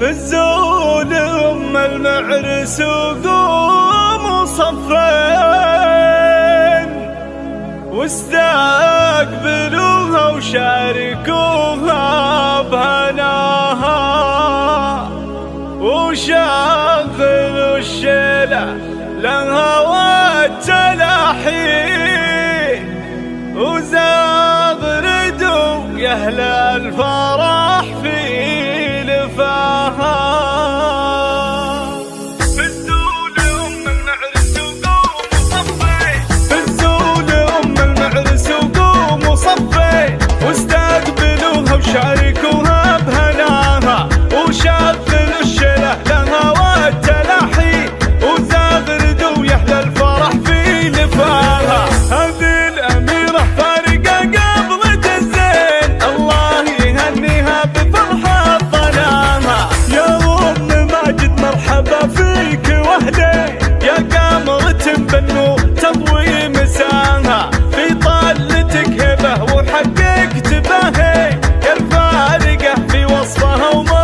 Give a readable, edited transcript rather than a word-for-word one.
فزوا لأم المعرس وقوموا صفين، واستقبلوها وشاركوها بهناها، وشغلوا الشيلة لها والتلاحي، وزغردوا يا أهل الفرح في لفاها. فزوا لأم المعرس وقوموا صفين، فزوا لأم المعرس وقوموا صفين، واستقبلوها وشاركوها بهناها، وشغلوا الشله لها والتلاحي، وزغردوا يا أهل الفرح في لفاها. هذه الأميرة فارقة قبل الزين، الله يهنيها بفرحة ظناها. يا أم ماجد مرحبا فيك وأهلين، يا قمرة بنو تضوي مساها، في طلتك هبة وحققت بهي، يا الفارقة في وصفها وما